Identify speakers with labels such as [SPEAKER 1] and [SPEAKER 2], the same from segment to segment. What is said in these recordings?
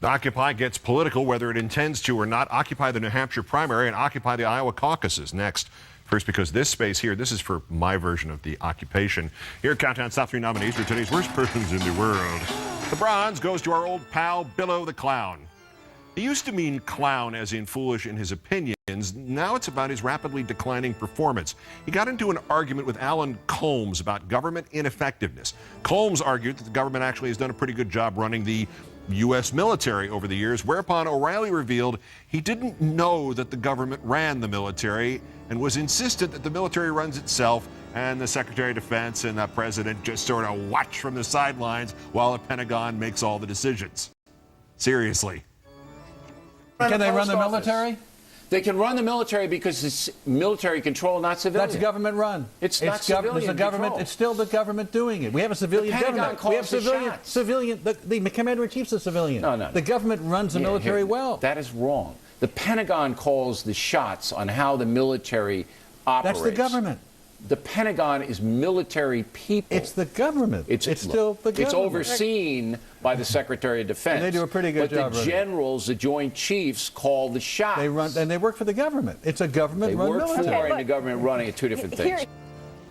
[SPEAKER 1] Occupy gets political, whether it intends to or not. Occupy the New Hampshire primary and occupy the Iowa caucuses next. First, because this space here, this is for my version of the occupation. Here, Countdown's top 3 nominees for today's worst persons in the world. The bronze goes to our old pal, Billo the Clown. He used to mean clown as in foolish in his opinions. Now it's about his rapidly declining performance. He got into an argument with Alan Colmes about government ineffectiveness. Colmes argued that the government actually has done a pretty good job running the U.S. military over the years, whereupon O'Reilly revealed he didn't know that the government ran the military and was insistent that the military runs itself and the Secretary of Defense and the President just sort of watch from the sidelines while the Pentagon makes all the decisions. Seriously.
[SPEAKER 2] Can they run the military?
[SPEAKER 3] They can run the military because it's military control, not civilian.
[SPEAKER 2] That's government run.
[SPEAKER 3] It's not civilian control.
[SPEAKER 2] It's still the government doing it. We have a civilian government. We have civilian. The commander-in-chief's a civilian.
[SPEAKER 3] No.
[SPEAKER 2] The government runs the military well.
[SPEAKER 3] That is wrong. The Pentagon calls the shots on how the military operates.
[SPEAKER 2] That's the government.
[SPEAKER 3] The Pentagon is military people.
[SPEAKER 2] It's the government. It's still the government.
[SPEAKER 3] It's overseen by the Secretary of Defense.
[SPEAKER 2] And they do a pretty good job.
[SPEAKER 3] But the generals, the Joint Chiefs, call the shots.
[SPEAKER 2] They run, and they work for the government. It's a government-run military.
[SPEAKER 3] They work for and the government running are two different things.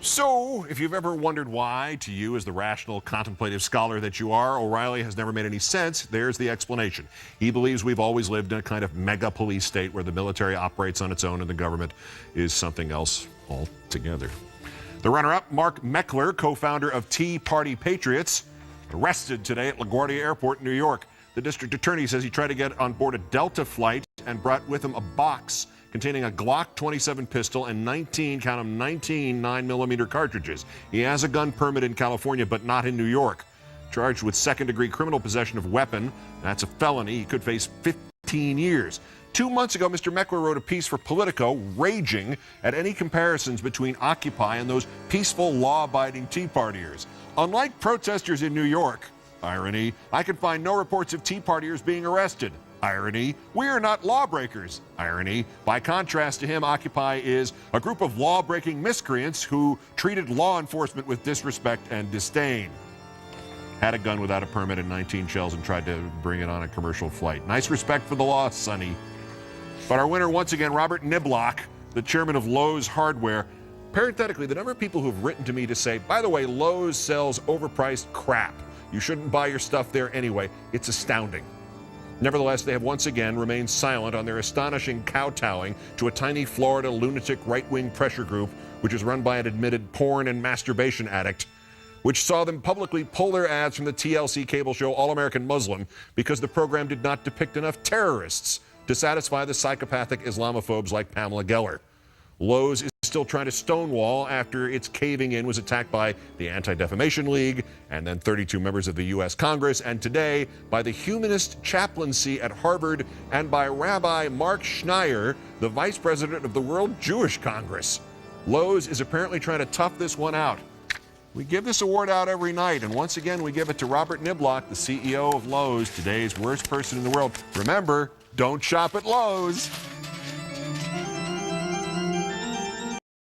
[SPEAKER 1] So, if you've ever wondered why, to you as the rational, contemplative scholar that you are, O'Reilly has never made any sense, there's the explanation. He believes we've always lived in a kind of mega-police state where the military operates on its own and the government is something else altogether. The runner-up, Mark Meckler, co-founder of Tea Party Patriots, arrested today at LaGuardia Airport in New York. The district attorney says he tried to get on board a Delta flight and brought with him a box containing a Glock 27 pistol and 19 9mm cartridges. He has a gun permit in California, but not in New York. Charged with second-degree criminal possession of weapon, that's a felony. He could face 15 years. 2 months ago, Mr. Meckler wrote a piece for Politico raging at any comparisons between Occupy and those peaceful, law-abiding Tea Partiers. Unlike protesters in New York, irony, I can find no reports of Tea Partiers being arrested. Irony, we are not lawbreakers. Irony, by contrast to him, Occupy is a group of law-breaking miscreants who treated law enforcement with disrespect and disdain. Had a gun without a permit and 19 shells and tried to bring it on a commercial flight. Nice respect for the law, Sonny. But our winner once again, Robert Niblock, the chairman of Lowe's Hardware. Parenthetically, the number of people who've written to me to say, by the way, Lowe's sells overpriced crap. You shouldn't buy your stuff there anyway. It's astounding. Nevertheless, they have once again remained silent on their astonishing kowtowing to a tiny Florida lunatic right-wing pressure group, which is run by an admitted porn and masturbation addict, which saw them publicly pull their ads from the TLC cable show All American Muslim because the program did not depict enough terrorists to satisfy the psychopathic Islamophobes like Pamela Geller. Lowe's is still trying to stonewall after its caving in was attacked by the Anti-Defamation League and then 32 members of the U.S. Congress, and today by the Humanist Chaplaincy at Harvard and by Rabbi Mark Schneier, the vice president of the World Jewish Congress. Lowe's is apparently trying to tough this one out. We give this award out every night, and once again we give it to Robert Niblock, the CEO of Lowe's, today's worst person in the world. Remember, don't shop at Lowe's.